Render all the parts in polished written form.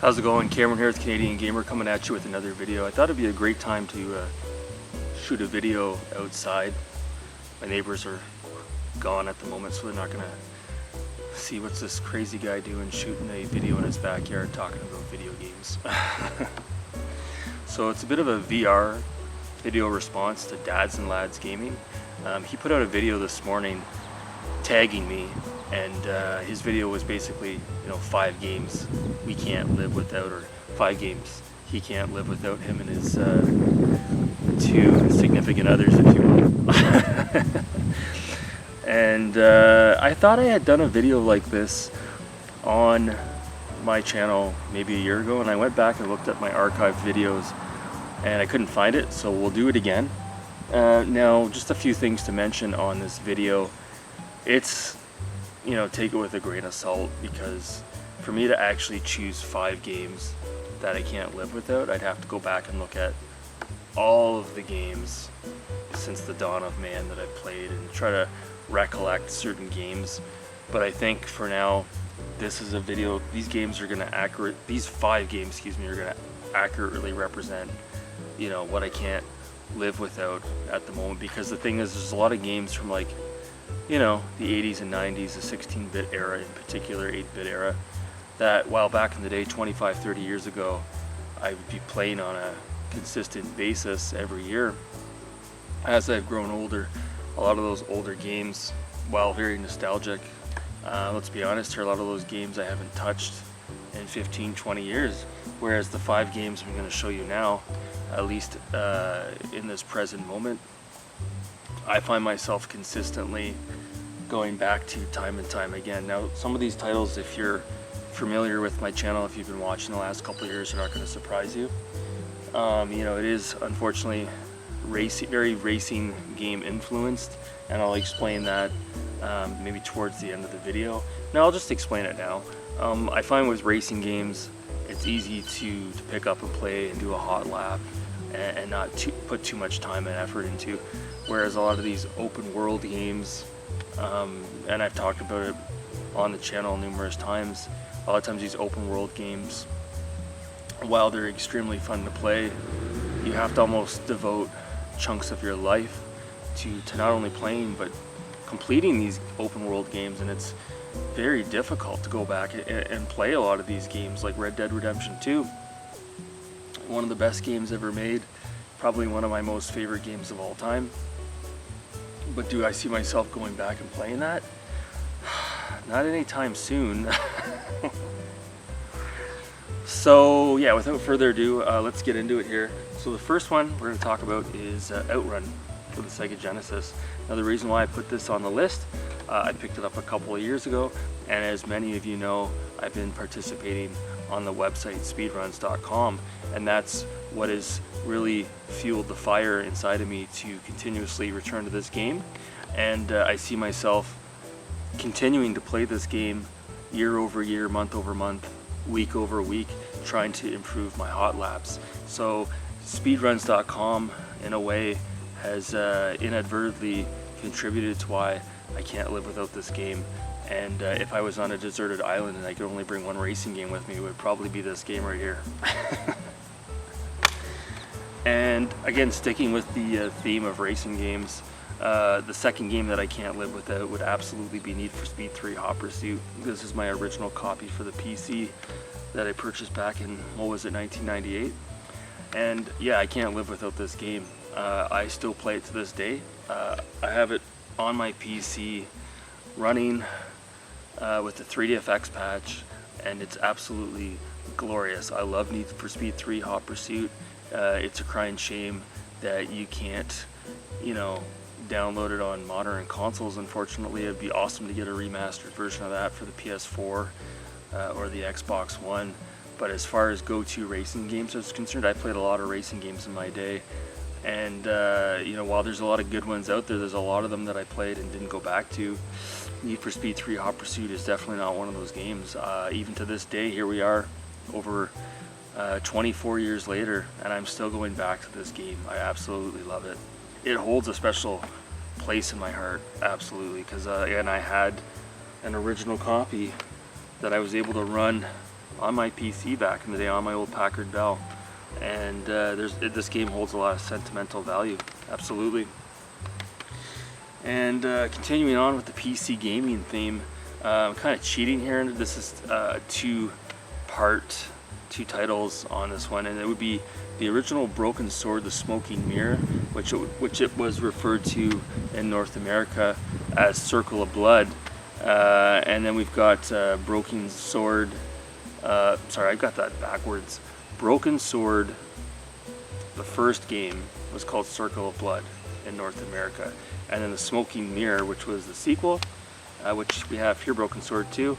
How's it going? Cameron here with Canadian Gamer coming at you with another video. I thought it'd be a great time to shoot a video outside. My neighbors are gone at the moment, so they're not gonna see what's this crazy guy doing shooting a video in his backyard talking about video games. So it's a bit of a VR video response to Dads and Lads Gaming. He put out a video this morning tagging me, and his video was basically, 5 games we can't live without, or 5 games he can't live without, him and his 2 significant others, if you will. And I thought I had done a video like this on my channel maybe a year ago, and I went back and looked at my archived videos and I couldn't find it, so we'll do it again. Now, just a few things to mention on this video. It's, take it with a grain of salt, because for me to actually choose 5 games that I can't live without, I'd have to go back and look at all of the games since the dawn of man that I've played and try to recollect certain games. But I think for now, this is a video, these 5 games, are gonna accurately represent, what I can't live without at the moment. Because the thing is, there's a lot of games from the 80s and 90s, the 16-bit era in particular, 8-bit era, that while back in the day, 25, 30 years ago, I would be playing on a consistent basis every year. As I've grown older, a lot of those older games, while very nostalgic, let's be honest here, a lot of those games I haven't touched in 15, 20 years. Whereas the 5 games I'm going to show you now, at least in this present moment, I find myself consistently going back to time and time again. Now, some of these titles, if you're familiar with my channel, if you've been watching the last couple of years, are not going to surprise you. It is unfortunately very racing game influenced, and I'll explain that maybe towards the end of the video. Now, I'll just explain it now. I find with racing games, it's easy to pick up and play and do a hot lap and not put too much time and effort into. Whereas a lot of these open world games, and I've talked about it on the channel numerous times, a lot of times these open world games, while they're extremely fun to play, you have to almost devote chunks of your life to not only playing but completing these open world games, and it's very difficult to go back and play a lot of these games, like Red Dead Redemption 2. One of the best games ever made, probably one of my most favorite games of all time. But do I see myself going back and playing that? Not anytime soon. So yeah, without further ado, let's get into it here. So the first one we're going to talk about is Outrun for the Sega Genesis. Now, the reason why I put this on the list, I picked it up a couple of years ago, and as many of you know, I've been participating on the website speedruns.com, and that's what has really fueled the fire inside of me to continuously return to this game. And I see myself continuing to play this game year over year, month over month, week over week, trying to improve my hot laps. So speedruns.com in a way has inadvertently contributed to why I can't live without this game. And if I was on a deserted island and I could only bring one racing game with me, it would probably be this game right here. And again, sticking with the theme of racing games, the second game that I can't live without would absolutely be Need for Speed 3 Hot Pursuit. This is my original copy for the PC that I purchased back in, 1998. And yeah, I can't live without this game. I still play it to this day. I have it on my PC running with the 3DFX patch, and it's absolutely glorious. I love Need for Speed 3 Hot Pursuit. It's a crying shame that you can't, download it on modern consoles. Unfortunately, it'd be awesome to get a remastered version of that for the PS4 or the Xbox One. But as far as go-to racing games is concerned, I played a lot of racing games in my day, and while there's a lot of good ones out there, there's a lot of them that I played and didn't go back to. Need for Speed 3 Hot Pursuit is definitely not one of those games. Even to this day, here we are, over 24 years later, and I'm still going back to this game. I absolutely love it. It holds a special place in my heart, absolutely, because again, I had an original copy that I was able to run on my PC back in the day on my old Packard Bell, and this game holds a lot of sentimental value, absolutely. And continuing on with the PC gaming theme, I'm kind of cheating here. This is two titles on this one, and it would be the original Broken Sword, the Smoking Mirror, which it was referred to in North America as Circle of Blood, and then we've got Broken Sword. Sorry, I got that backwards. Broken Sword, the first game, was called Circle of Blood in North America, and then the Smoking Mirror, which was the sequel, which we have here, Broken Sword 2.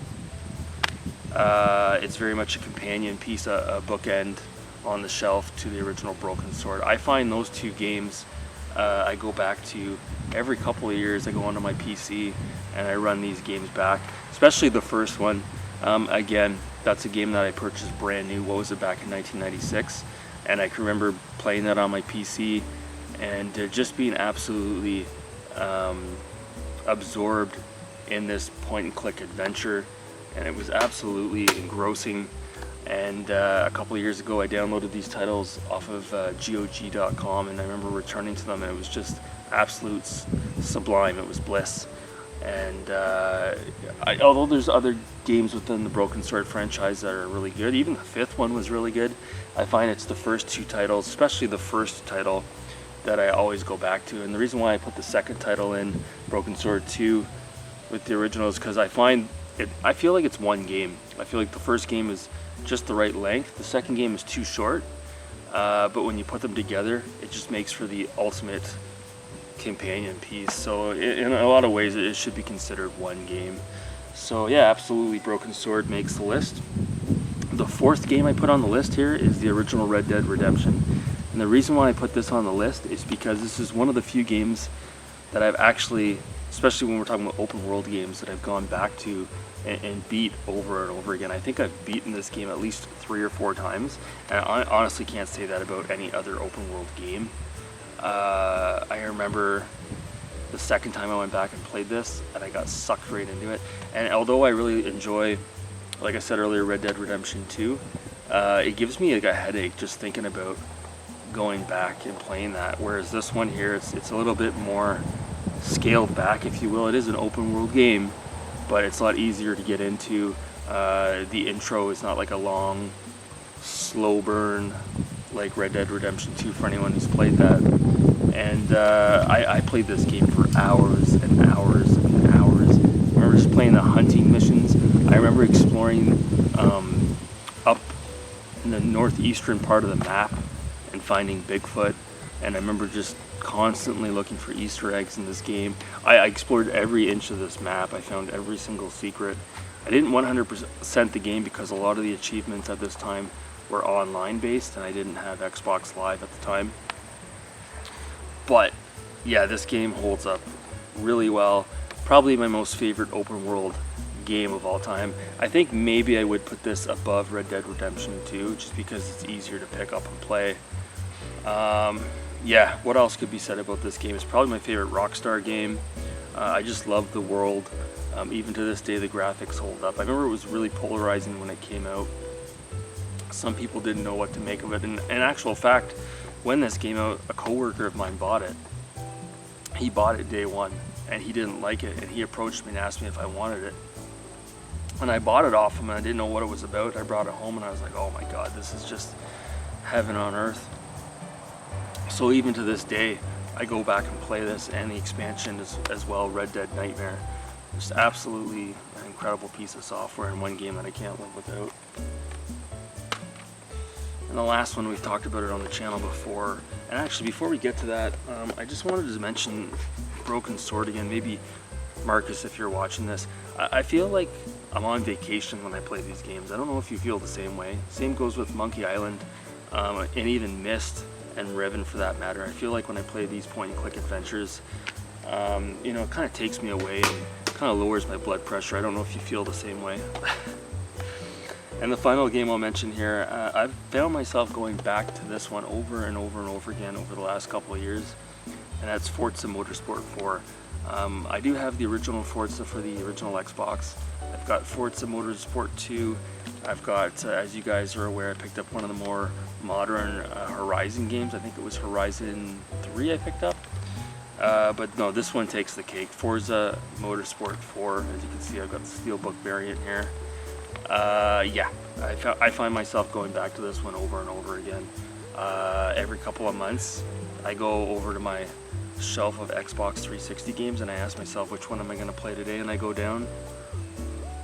It's very much a companion piece, a bookend on the shelf to the original Broken Sword. I find those two games I go back to every couple of years. I go onto my PC and I run these games back, especially the first one. Again, that's a game that I purchased brand new. What was it, back in 1996? And I can remember playing that on my PC and just being absolutely absorbed in this point-and-click adventure, and it was absolutely engrossing. And a couple of years ago I downloaded these titles off of GOG.com, and I remember returning to them, and it was just absolute sublime. It was bliss. And although there's other games within the Broken Sword franchise that are really good, even the fifth one was really good, I find it's the first two titles, especially the first title, that I always go back to. And the reason why I put the second title in, Broken Sword 2, with the original, is because I feel like it's one game. I feel like the first game is just the right length. The second game is too short, but when you put them together, it just makes for the ultimate companion piece. So in a lot of ways, it should be considered one game. So yeah, absolutely, Broken Sword makes the list. The fourth game I put on the list here is the original Red Dead Redemption. And the reason why I put this on the list is because this is one of the few games that I've actually, especially when we're talking about open world games, that I've gone back to and beat over and over again. I think I've beaten this game at least 3 or 4 times, and I honestly can't say that about any other open world game. I remember the second time I went back and played this, and I got sucked right into it. And although I really enjoy, like I said earlier, Red Dead Redemption 2, it gives me like a headache just thinking about going back and playing that. Whereas this one here, it's a little bit more scaled back, if you will. It is an open world game, but it's a lot easier to get into. The intro is not like a long, slow burn like Red Dead Redemption 2 for anyone who's played that. And I played this game for hours and hours and hours. I remember just playing the hunting missions. I remember exploring up in the northeastern part of the map and finding Bigfoot. And I remember just constantly looking for Easter eggs in this game. I explored every inch of this map. I found every single secret. I didn't 100% the game because a lot of the achievements at this time were online based, and I didn't have Xbox Live at the time. But yeah, this game holds up really well. Probably my most favorite open world game of all time. I think maybe I would put this above Red Dead Redemption 2 just because it's easier to pick up and play. Yeah, what else could be said about this game? It's probably my favorite Rockstar game. I just love the world. Even to this day, the graphics hold up. I remember it was really polarizing when it came out. Some people didn't know what to make of it. And in actual fact, when this came out, a coworker of mine bought it. He bought it day one, and he didn't like it, and he approached me and asked me if I wanted it. And I bought it off him, and I didn't know what it was about. I brought it home, and I was like, oh my god, this is just heaven on earth. So even to this day, I go back and play this, and the expansion as well, Red Dead Nightmare. Just absolutely an incredible piece of software in one game that I can't live without. And the last one, we've talked about it on the channel before. And actually, before we get to that, I just wanted to mention Broken Sword again. Maybe Marcus, if you're watching this, I feel like I'm on vacation when I play these games. I don't know if you feel the same way. Same goes with Monkey Island, and even Myst and Riven for that matter. I feel like when I play these point-and-click adventures, you know, it kind of takes me away and kind of lowers my blood pressure. I don't know if you feel the same way. And the final game I'll mention here, I've found myself going back to this one over and over and over again over the last couple of years, and that's Forza Motorsport 4. I do have the original Forza for the original Xbox. I've got Forza Motorsport 2. I've got, as you guys are aware, I picked up one of the more modern Horizon games. I think it was Horizon 3 I picked up. But no, this one takes the cake. Forza Motorsport 4. As you can see, I've got the Steelbook variant here. Yeah, I find myself going back to this one over and over again. Every couple of months, I go over to my shelf of Xbox 360 games and I ask myself, which one am I going to play today? And I go down,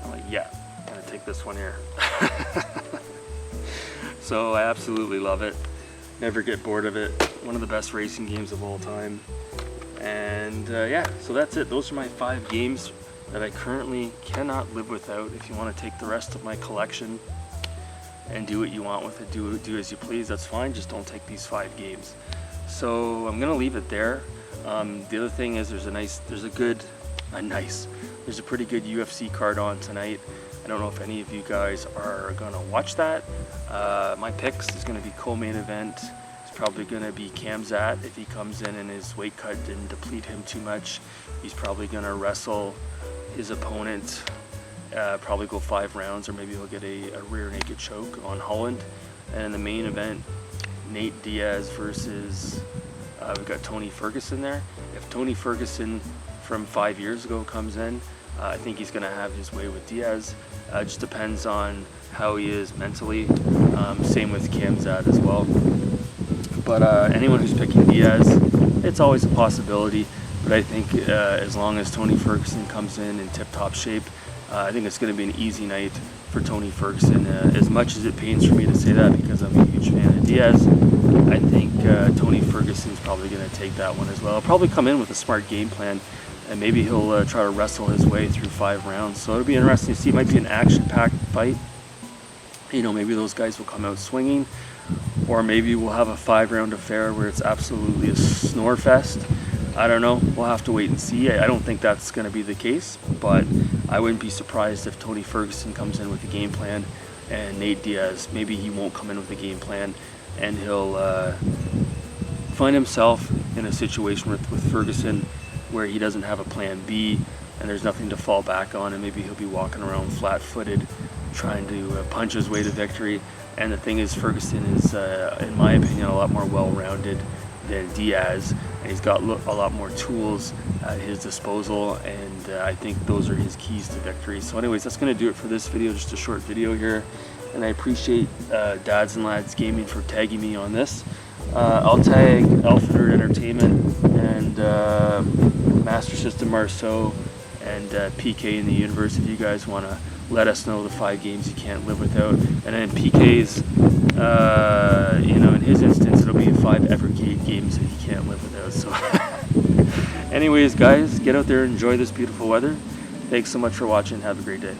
I'm like, yeah, I'm going to take this one here. So I absolutely love it. Never get bored of it. One of the best racing games of all time. And yeah, so that's it. Those are my 5 games that I currently cannot live without. If you want to take the rest of my collection and do what you want with it, do as you please, that's fine. Just don't take these 5 games. So I'm gonna leave it there. The other thing is there's a pretty good UFC card on tonight. I don't know if any of you guys are gonna watch that. My picks is gonna be co-main event. It's probably gonna be Kamzat. If he comes in and his weight cut didn't deplete him too much, he's probably gonna wrestle his opponent, probably go 5 rounds, or maybe he'll get a rear naked choke on Holland. And in the main event, Nate Diaz versus, we've got Tony Ferguson there. If Tony Ferguson from 5 years ago comes in, I think he's going to have his way with Diaz. It just depends on how he is mentally. Same with Kamzat as well. But anyone who's picking Diaz, it's always a possibility. But I think as long as Tony Ferguson comes in tip-top shape, I think it's going to be an easy night for Tony Ferguson. As much as it pains for me to say that because I'm a huge fan of Diaz, I think Tony Ferguson's probably going to take that one as well. He'll probably come in with a smart game plan, and maybe he'll try to wrestle his way through 5 rounds. So it'll be interesting to see. It might be an action-packed fight. You know, maybe those guys will come out swinging, or maybe we'll have a 5-round affair where it's absolutely a snore fest. I don't know. We'll have to wait and see. I don't think that's going to be the case, but I wouldn't be surprised if Tony Ferguson comes in with a game plan, and Nate Diaz, maybe he won't come in with a game plan, and he'll find himself in a situation with Ferguson where he doesn't have a plan B and there's nothing to fall back on, and maybe he'll be walking around flat-footed trying to punch his way to victory. And the thing is, Ferguson is, in my opinion, a lot more well-rounded than Diaz, and he's got a lot more tools at his disposal, and I think those are his keys to victory. So anyways, that's going to do it for this video, just a short video here, and I appreciate Dads and Lads Gaming for tagging me on this. I'll tag Alfred Entertainment and Master System Marceau and PK in the Universe if you guys want to let us know the 5 games you can't live without. And then PK's, you know, in his instance, it'll be 5 Evercade games that he can't live without. So anyways, guys, get out there and enjoy this beautiful weather. Thanks so much for watching. Have a great day.